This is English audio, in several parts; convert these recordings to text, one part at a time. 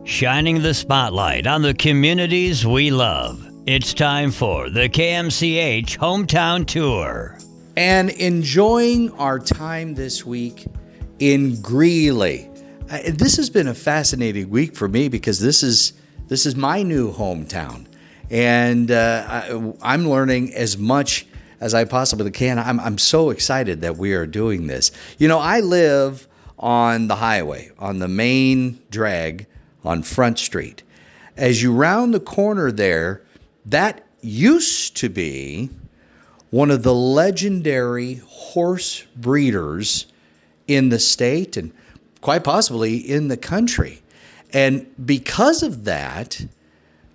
shining the spotlight on the communities we love. It's time for the KMCH Hometown Tour. And enjoying our time this week in Greeley. This has been a fascinating week for me because this is my new hometown. And I'm learning as much as I possibly can. I'm so excited that we are doing this. You know, I live on the highway, on the main drag on Front Street. As you round the corner there, that used to be one of the legendary horse breeders in the state and quite possibly in the country. And because of that,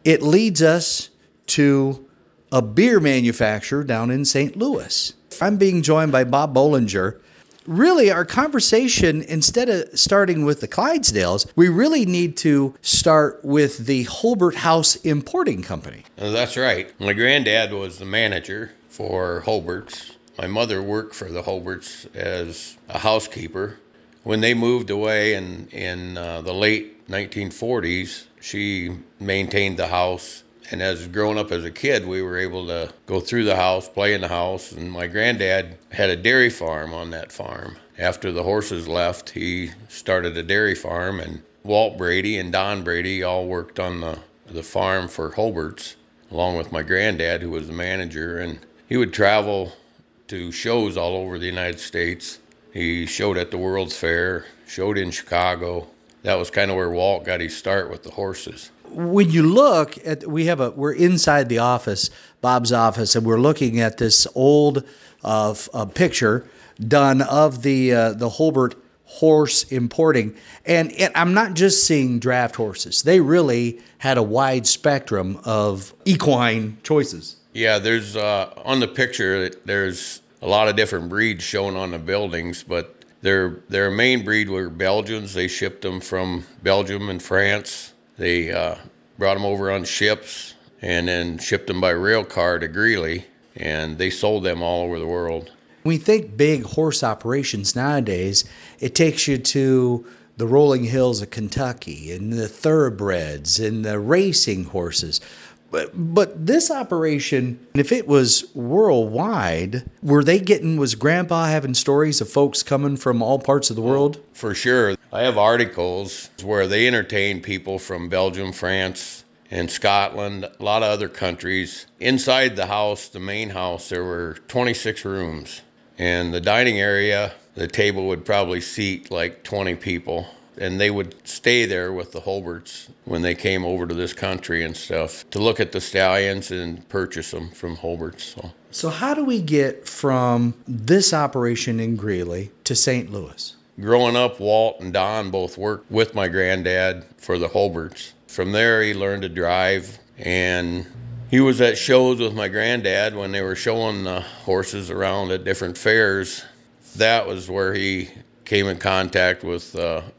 it leads us to a beer manufacturer down in St. Louis. I'm being joined by Bob Bollinger. Really, our conversation, instead of starting with the Clydesdales, we really need to start with the Holbert House Importing Company. That's right. My granddad was the manager for Holbert's. My mother worked for the Holbert's as a housekeeper. When they moved away in the late 1940s, she maintained the house. And as growing up as a kid, we were able to go through the house, play in the house. And my granddad had a dairy farm on that farm. After the horses left, he started a dairy farm. And Walt Brady and Don Brady all worked on the farm for Holbert's, along with my granddad, who was the manager. And he would travel to shows all over the United States. He showed at the World's Fair, showed in Chicago. That was kind of where Walt got his start with the horses. When you look at, we're inside the office, Bob's office, and we're looking at this old picture done of the Holbert horse importing. And I'm not just seeing draft horses. They really had a wide spectrum of equine choices. Yeah, there's on the picture, there's a lot of different breeds shown on the buildings, but their main breed were Belgians. They shipped them from Belgium and France. They brought them over on ships and then shipped them by rail car to Greeley, and they sold them all over the world. When we think big horse operations nowadays, it takes you to the rolling hills of Kentucky and the thoroughbreds and the racing horses. But this operation, if it was worldwide, was Grandpa having stories of folks coming from all parts of the world? For sure. I have articles where they entertain people from Belgium, France, and Scotland, a lot of other countries. Inside the house, the main house, there were 26 rooms. And the dining area, the table would probably seat like 20 people. And they would stay there with the Holberts when they came over to this country and stuff to look at the stallions and purchase them from Holberts. So how do we get from this operation in Greeley to St. Louis? Growing up, Walt and Don both worked with my granddad for the Holberts. From there, he learned to drive, and he was at shows with my granddad when they were showing the horses around at different fairs. That was where he came in contact with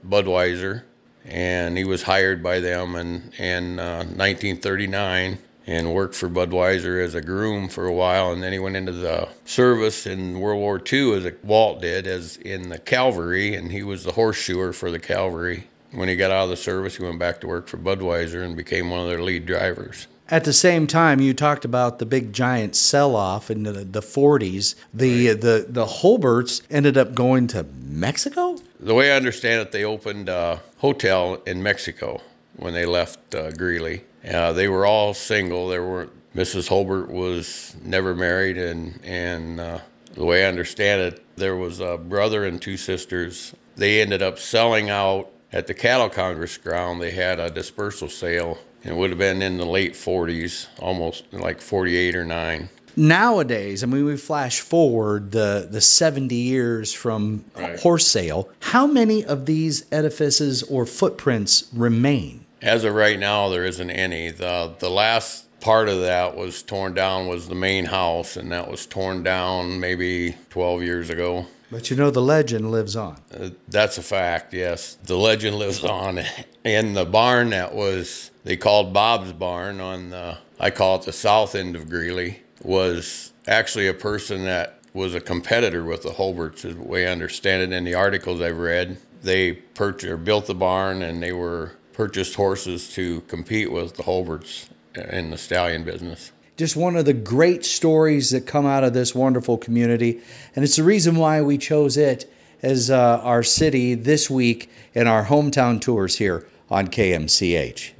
Budweiser, and he was hired by them in 1939 and worked for Budweiser as a groom for a while, and then he went into the service in World War II, as Walt did, as in the cavalry, and he was the horseshoer for the cavalry. When he got out of the service, he went back to work for Budweiser and became one of their lead drivers. At the same time, you talked about the big giant sell-off in the 40s. The Holberts ended up going to Mexico? The way I understand it, they opened a hotel in Mexico when they left Greeley. They were all single. Mrs. Holbert was never married, and the way I understand it, there was a brother and two sisters. They ended up selling out at the Cattle Congress ground. They had a dispersal sale. It would have been in the late 40s, almost like 48 or 9. Nowadays, I mean, we flash forward the 70 years from horse sale. How many of these edifices or footprints remain? As of right now, there isn't any. The last part of that was torn down was the main house, and that was torn down maybe 12 years ago. But you know, the legend lives on. That's a fact, yes. The legend lives on. And the barn that they called Bob's Barn I call it the south end of Greeley, was actually a person that was a competitor with the Holberts, is the way I understand it in the articles I've read. They built the barn, and they were purchased horses to compete with the Holberts in the stallion business. Just one of the great stories that come out of this wonderful community. And it's the reason why we chose it as our city this week in our hometown tours here on KMCH.